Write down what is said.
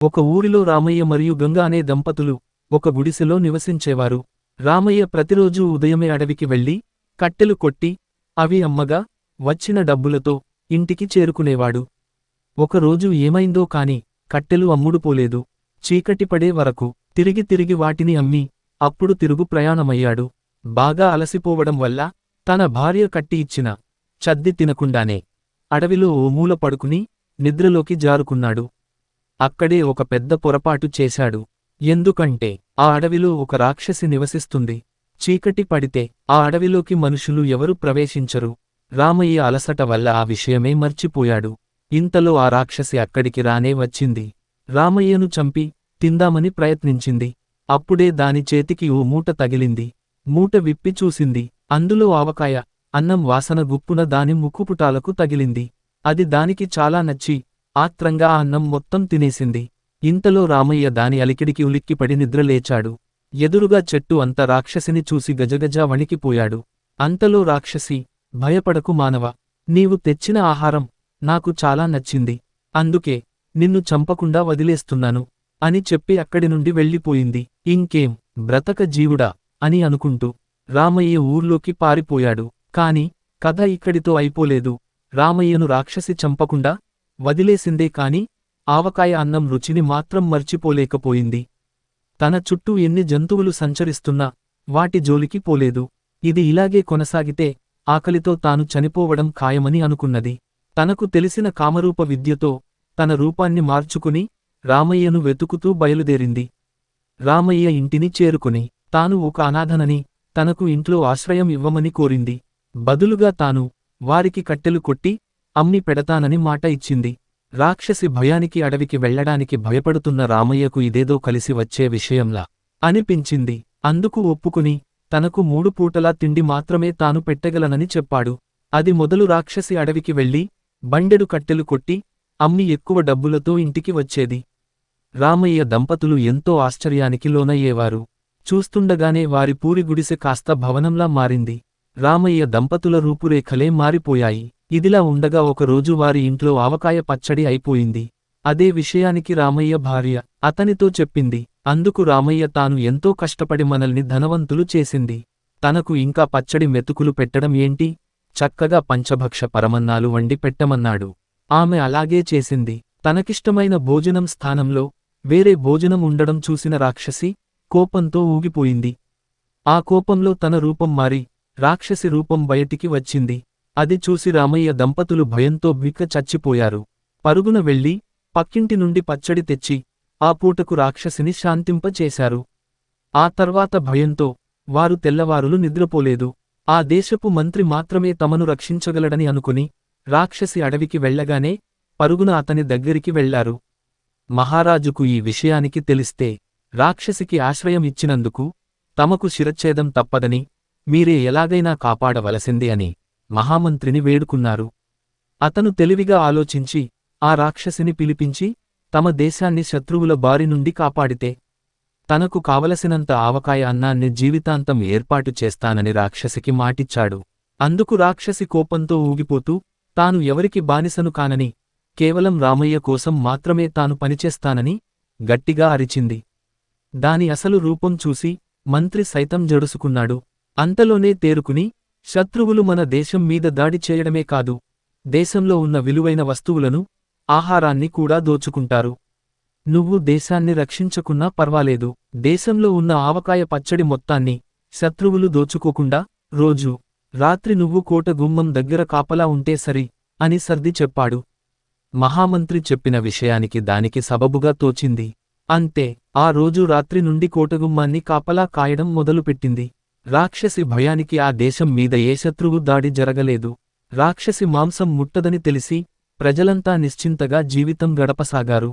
ఒక ఊరిలో రామయ్య మరియు గంగ అనే దంపతులు ఒక గుడిసెలో నివసించేవారు. రామయ్య ప్రతిరోజూ ఉదయమే అడవికి వెళ్లి కట్టెలు కొట్టి అవి అమ్మగా వచ్చిన డబ్బులతో ఇంటికి చేరుకునేవాడు. ఒకరోజు ఏమైందో కాని కట్టెలు అమ్ముడుపోలేదు. చీకటి పడే వరకు తిరిగి వాటిని అమ్మి అప్పుడు తిరుగు ప్రయాణమయ్యాడు. బాగా అలసిపోవడం వల్ల తన భార్య కట్టి ఇచ్చిన చద్ది తినకుండానే అడవిలో ఓ మూల పడుకుని నిద్రలోకి జారుకున్నాడు. అక్కడే ఒక పెద్ద పొరపాటు చేశాడు. ఎందుకంటే ఆ అడవిలో ఒక రాక్షసి నివసిస్తుంది. చీకటి పడితే ఆ అడవిలోకి మనుషులు ఎవరు ప్రవేశించరు. రామయ్య అలసట వల్ల ఆ విషయమే మర్చిపోయాడు. ఇంతలో ఆ రాక్షసి అక్కడికి రానే వచ్చింది. రామయ్యను చంపి తిందామని ప్రయత్నించింది. అప్పుడే దాని చేతికి ఓ మూట తగిలింది. మూట విప్పి చూసింది. అందులో ఆవకాయ అన్నం వాసన గుప్పున దాని ముక్కుపుటాలకు తగిలింది. అది దానికి చాలా నచ్చి ఆత్రంగా ఆ అన్నం మొత్తం తినేసింది. ఇంతలో రామయ్య దాని అలికిడికి ఉలిక్కిపడి నిద్రలేచాడు. ఎదురుగా చెట్టు అంత రాక్షసిని చూసి గజగజా వణికిపోయాడు. అంతలో రాక్షసి, భయపడకు మానవా, నీవు తెచ్చిన ఆహారం నాకు చాలా నచ్చింది. అందుకే నిన్ను చంపకుండా వదిలేస్తున్నాను అని చెప్పి అక్కడి నుండి వెళ్ళిపోయింది. ఇంకేం బ్రతక జీవుడా అని అనుకుంటూ రామయ్య ఊర్లోకి పారిపోయాడు. కాని కథ ఇక్కడితో అయిపోలేదు. రామయ్యను రాక్షసి చంపకుండా వదిలేసిందే కాని ఆవకాయ అన్నం రుచిని మాత్రం మర్చిపోలేకపోయింది. తన చుట్టూ ఎన్ని జంతువులు సంచరిస్తున్నా వాటి జోలికి పోలేదు. ఇది ఇలాగే కొనసాగితే ఆకలితో తాను చనిపోవడం ఖాయమని అనుకున్నది. తనకు తెలిసిన కామరూప విద్యతో తన రూపాన్ని మార్చుకుని రామయ్యను వెతుకుతూ బయలుదేరింది. రామయ్య ఇంటిని చేరుకుని తాను ఒక అనాథనని తనకు ఇంట్లో ఆశ్రయం ఇవ్వమని కోరింది. బదులుగా తాను వారికి కట్టెలు కొట్టి అమ్మి పెడతానని మాట ఇచ్చింది. రాక్షసి భయానికి అడవికి వెళ్లడానికి భయపడుతున్న రామయ్యకు ఇదేదో కలిసి వచ్చే విషయంలా అనిపించింది. అందుకు ఒప్పుకుని తనకు 3 పూటలా తిండి మాత్రమే తాను పెట్టగలనని చెప్పాడు. అది మొదలు రాక్షసి అడవికి వెళ్లి బండెడు కట్టెలు కొట్టి అమ్మి ఎక్కువ డబ్బులతో ఇంటికి వచ్చేది. రామయ్య దంపతులు ఎంతో ఆశ్చర్యానికి లోనయ్యేవారు. చూస్తుండగానే వారి పూరి గుడిసె కాస్త భవనంలా మారింది. రామయ్య దంపతుల రూపురేఖలే మారిపోయాయి. ఇదిలా ఉండగా ఒకరోజు వారి ఇంట్లో ఆవకాయ పచ్చడి అయిపోయింది. అదే విషయానికి రామయ్య భార్య అతనితో చెప్పింది. అందుకు రామయ్య తాను ఎంతో కష్టపడి మనల్ని ధనవంతులు చేసింది. తనకు ఇంకా పచ్చడి మెతుకులు పెట్టడం ఏంటి, చక్కగా పంచభక్ష పరమన్నాలు వండి పెట్టమన్నాడు. ఆమె అలాగే చేసింది. తనకిష్టమైన భోజనం స్థానంలో వేరే భోజనం ఉండడం చూసిన రాక్షసి కోపంతో ఊగిపోయింది. ఆ కోపంలో తన రూపం మారి రాక్షసి రూపం బయటికి వచ్చింది. అది చూసి రామయ్య దంపతులు భయంతో బిక్క చచ్చిపోయారు. పరుగున వెళ్లి పక్కింటి నుండి పచ్చడి తెచ్చి ఆ పూటకు రాక్షసిని శాంతింపచేశారు. ఆ తర్వాత భయంతో వారు తెల్లవారులు నిద్రపోలేదు. ఆ దేశపు మంత్రి మాత్రమే తమను రక్షించగలడని అనుకుని రాక్షసి అడవికి వెళ్లగానే పరుగున అతని దగ్గరికి వెళ్లారు. మహారాజుకు ఈ విషయానికి తెలిస్తే రాక్షసికి ఆశ్రయం ఇచ్చినందుకు తమకు శిరచ్ఛేదం తప్పదని, మీరే ఎలాగైనా కాపాడవలసింది అని మహామంత్రిని వేడుకున్నారు. అతను తెలివిగా ఆలోచించి ఆ రాక్షసిని పిలిపించి తమ దేశాన్ని శత్రువుల బారి నుండి కాపాడితే తనకు కావలసినంత ఆవకాయ అన్నాన్ని జీవితాంతం ఏర్పాటు చేస్తానని రాక్షసికి మాటిచ్చాడు. అందుకు రాక్షసి కోపంతో ఊగిపోతూ తాను ఎవరికి బానిసను కానని, కేవలం రామయ్య కోసం మాత్రమే తాను పనిచేస్తానని గట్టిగా అరిచింది. దాని అసలు రూపం చూసి మంత్రి సైతం జడుసుకున్నాడు. అంతలోనే తేరుకుని, శత్రువులు మన దేశం మీద దాడి చేయడమే కాదు, దేశంలో ఉన్న విలువైన వస్తువులను, ఆహారాన్ని కూడా దోచుకుంటారు. నువ్వు దేశాన్ని రక్షించకున్నా పర్వాలేదు, దేశంలో ఉన్న ఆవకాయ పచ్చడి మొత్తాన్ని శత్రువులు దోచుకోకుండా రోజూ రాత్రి నువ్వు కోట గుమ్మం దగ్గర కాపలా ఉంటే సరి అని సర్ది చెప్పాడు. మహామంత్రి చెప్పిన విషయానికి దానికి సబబుగా తోచింది. అంతే, ఆ రోజు రాత్రి నుండి కోటగుమ్మాన్ని కాపలా కాయడం మొదలుపెట్టింది. రాక్షసి భయానికి ఆ దేశం మీద ఏ శత్రువు దాడి జరగలేదు. రాక్షసి మాంసం ముట్టదని తెలిసి ప్రజలంతా నిశ్చింతగా జీవితం గడపసాగారు.